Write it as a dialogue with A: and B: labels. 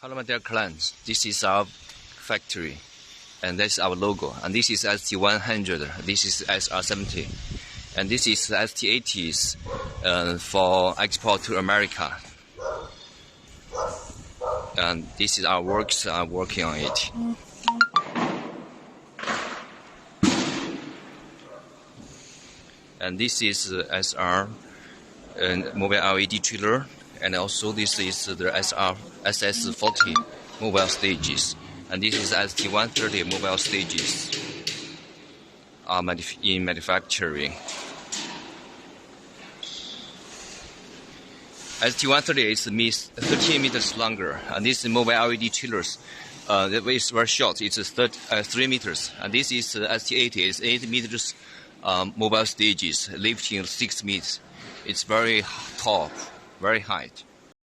A: Hello, my dear clients. This is our factory, and that's our logo. And this is ST100. This is SR70, and this is ST80s for export to America. And this is our works are working on it. And this is SR mobile LED trailer. And also this is the SS40 mobile stages, and this is ST130 mobile stages in manufacturing. ST130 is 13 meters longer, and this mobile LED trailers the way is very short. It's 3 meters, and this is ST80 is 8 meters mobile stages, lifting 6 meters. It's very tall. Very high.